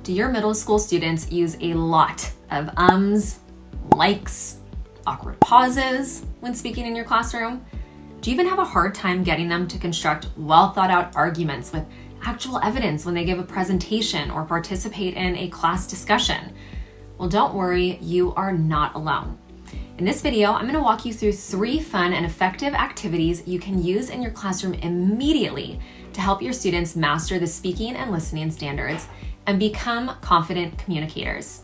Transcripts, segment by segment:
Do your middle school students use a lot of likes, awkward pauses when speaking in your classroom? Do you even have a hard time getting them to construct well thought out arguments with actual evidence when they give a presentation or participate in a class discussion? Well, don't worry, you are not alone. In this video, I'm going to walk you through 3 fun and effective activities you can use in your classroom immediately to help your students master the speaking and listening standards and become confident communicators.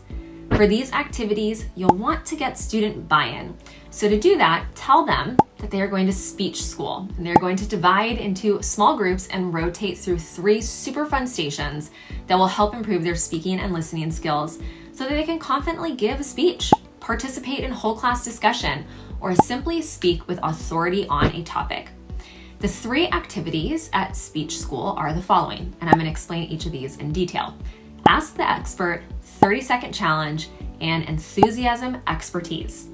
For these activities, you'll want to get student buy-in. So to do that, tell them that they are going to speech school and they're going to divide into small groups and rotate through 3 super fun stations that will help improve their speaking and listening skills so that they can confidently give a speech, participate in whole class discussion, or simply speak with authority on a topic. The 3 activities at speech school are the following, and I'm going to explain each of these in detail. Ask the expert, 30-second challenge, and enthusiasm expertise.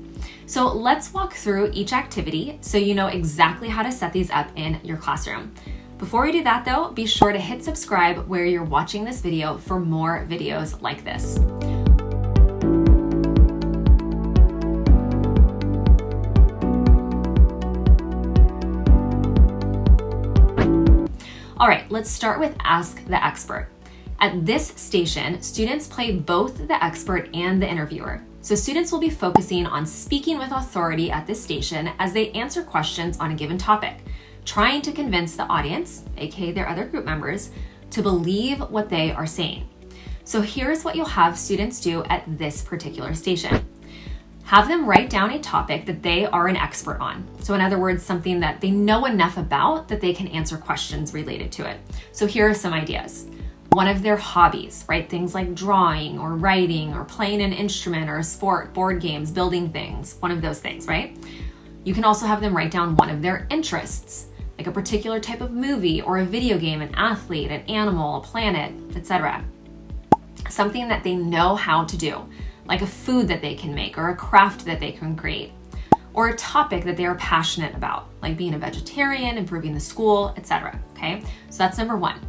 So let's walk through each activity so you know exactly how to set these up in your classroom. Before we do that though, be sure to hit subscribe where you're watching this video for more videos like this. All right, let's start with Ask the Expert. At this station, students play both the expert and the interviewer. So students will be focusing on speaking with authority at this station as they answer questions on a given topic, trying to convince the audience, aka their other group members, to believe what they are saying. So here's what you'll have students do at this particular station. Have them write down a topic that they are an expert on. So in other words, something that they know enough about that they can answer questions related to it. So here are some ideas. One of their hobbies, right? Things like drawing or writing or playing an instrument or a sport, board games, building things, one of those things, right? You can also have them write down one of their interests, like a particular type of movie or a video game, an athlete, an animal, a planet, etc. Something that they know how to do, like a food that they can make or a craft that they can create, or a topic that they are passionate about, like being a vegetarian, improving the school, etc. Okay, so that's number 1.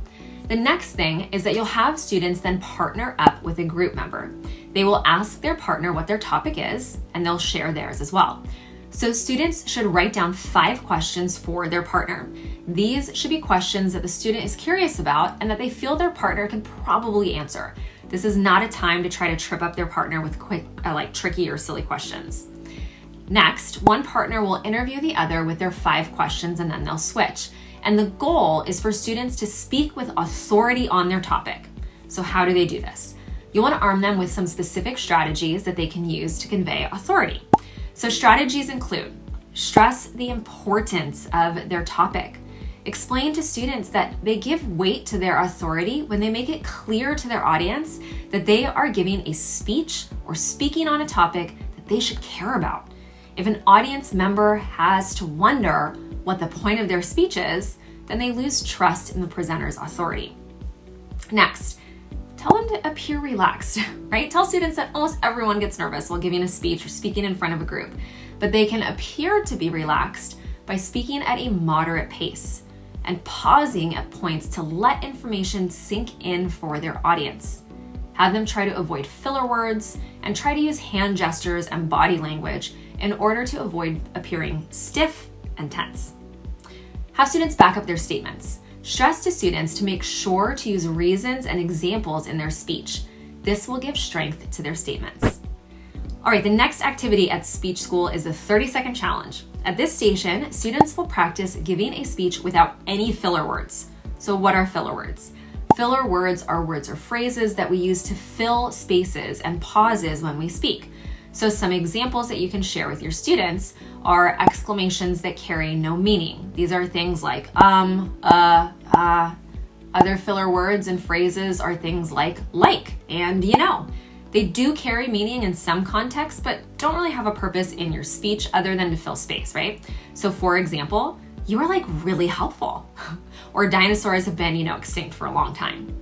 The next thing is that you'll have students then partner up with a group member. They will ask their partner what their topic is, and they'll share theirs as well. So students should write down 5 questions for their partner. These should be questions that the student is curious about and that they feel their partner can probably answer. This is not a time to try to trip up their partner with quick, tricky or silly questions. Next, one partner will interview the other with their 5 questions and then they'll switch. And the goal is for students to speak with authority on their topic. So how do they do this? You want to arm them with some specific strategies that they can use to convey authority. So strategies include stress the importance of their topic. Explain to students that they give weight to their authority when they make it clear to their audience that they are giving a speech or speaking on a topic that they should care about. If an audience member has to wonder what the point of their speech is, then they lose trust in the presenter's authority. Next, tell them to appear relaxed, right? Tell students that almost everyone gets nervous while giving a speech or speaking in front of a group, but they can appear to be relaxed by speaking at a moderate pace and pausing at points to let information sink in for their audience. Have them try to avoid filler words and try to use hand gestures and body language in order to avoid appearing stiff and tense. Have students back up their statements. Stress to students to make sure to use reasons and examples in their speech. This will give strength to their statements. All right, the next activity at speech school is the 30-second challenge. At this station, students will practice giving a speech without any filler words. So what are filler words? Filler words are words or phrases that we use to fill spaces and pauses when we speak. So some examples that you can share with your students are exclamations that carry no meaning. These are things like Other filler words and phrases are things like and you know. They do carry meaning in some contexts, but don't really have a purpose in your speech other than to fill space, right? So for example, you are really helpful. Or dinosaurs have been, extinct for a long time.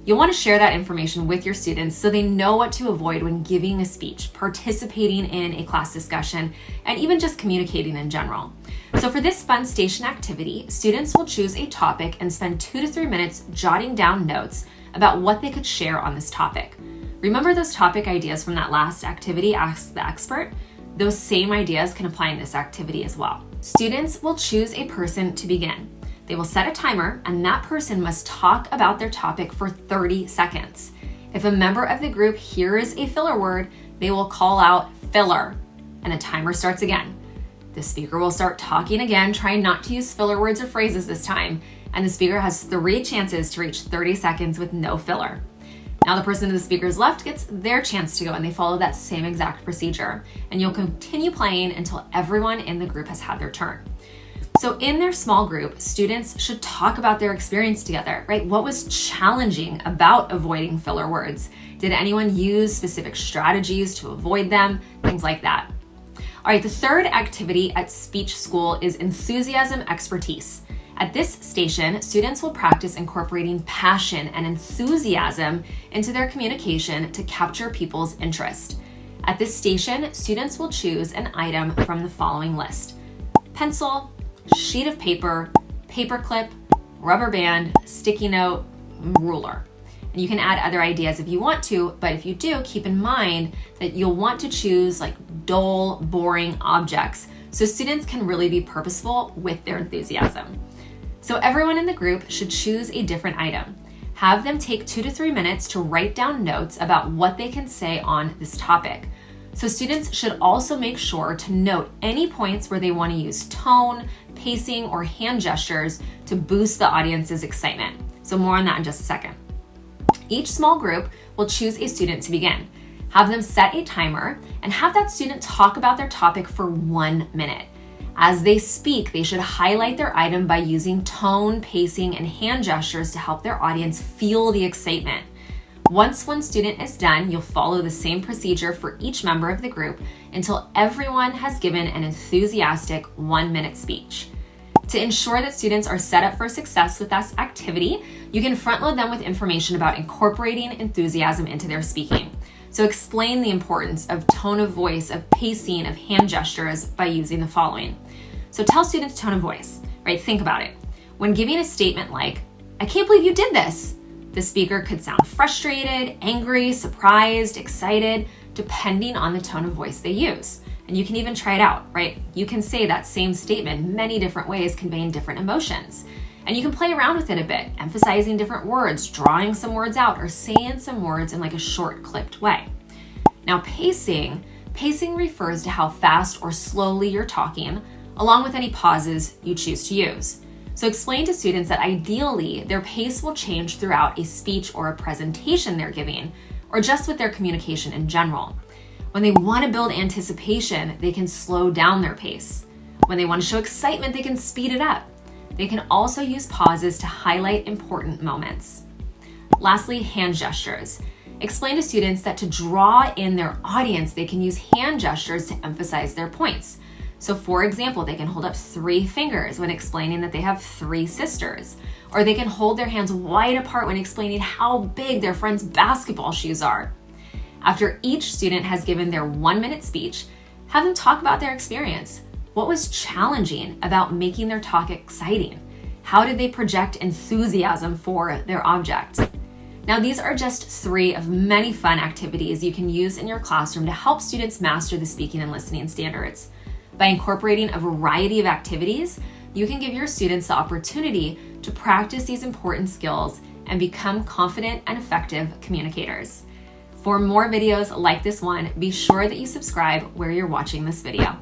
You'll want to share that information with your students so they know what to avoid when giving a speech, participating in a class discussion, and even just communicating in general. So for this fun station activity, students will choose a topic and spend 2 to 3 minutes jotting down notes about what they could share on this topic. Remember those topic ideas from that last activity, Ask the Expert? Those same ideas can apply in this activity as well. Students will choose a person to begin. They will set a timer, and that person must talk about their topic for 30 seconds. If a member of the group hears a filler word, they will call out filler, and the timer starts again. The speaker will start talking again, trying not to use filler words or phrases this time, and the speaker has 3 chances to reach 30 seconds with no filler. Now the person to the speaker's left gets their chance to go, and they follow that same exact procedure. And you'll continue playing until everyone in the group has had their turn. So in their small group, students should talk about their experience together, right? What was challenging about avoiding filler words? Did anyone use specific strategies to avoid them? Things like that. All right, the third activity at Speech School is Enthusiasm Expertise. At this station, students will practice incorporating passion and enthusiasm into their communication to capture people's interest. At this station, students will choose an item from the following list: pencil, sheet of paper, paper clip, rubber band, sticky note, ruler. And you can add other ideas if you want to, but if you do, keep in mind that you'll want to choose like dull, boring objects so students can really be purposeful with their enthusiasm. So everyone in the group should choose a different item. Have them take 2 to 3 minutes to write down notes about what they can say on this topic. So students should also make sure to note any points where they want to use tone, pacing, or hand gestures to boost the audience's excitement. So more on that in just a second. Each small group will choose a student to begin. Have them set a timer and have that student talk about their topic for 1 minute. As they speak, they should highlight their item by using tone, pacing, and hand gestures to help their audience feel the excitement. Once one student is done, you'll follow the same procedure for each member of the group until everyone has given an enthusiastic 1-minute speech. To ensure that students are set up for success with this activity, you can front load them with information about incorporating enthusiasm into their speaking. So explain the importance of tone of voice, of pacing, of hand gestures by using the following. So tell students tone of voice, right? Think about it. When giving a statement like, "I can't believe you did this," the speaker could sound frustrated, angry, surprised, excited, depending on the tone of voice they use. And you can even try it out, right? You can say that same statement many different ways, conveying different emotions. And you can play around with it a bit, emphasizing different words, drawing some words out, or saying some words in like a short, clipped way. Now, pacing refers to how fast or slowly you're talking, along with any pauses you choose to use. So explain to students that ideally their pace will change throughout a speech or a presentation they're giving, or just with their communication in general. When they want to build anticipation, they can slow down their pace. When they want to show excitement, they can speed it up. They can also use pauses to highlight important moments. Lastly, hand gestures. Explain to students that to draw in their audience, they can use hand gestures to emphasize their points. So for example, they can hold up 3 fingers when explaining that they have 3 sisters, or they can hold their hands wide apart when explaining how big their friend's basketball shoes are. After each student has given their 1-minute speech, have them talk about their experience. What was challenging about making their talk exciting? How did they project enthusiasm for their object? Now, these are just 3 of many fun activities you can use in your classroom to help students master the speaking and listening standards. By incorporating a variety of activities, you can give your students the opportunity to practice these important skills and become confident and effective communicators. For more videos like this one, be sure that you subscribe where you're watching this video.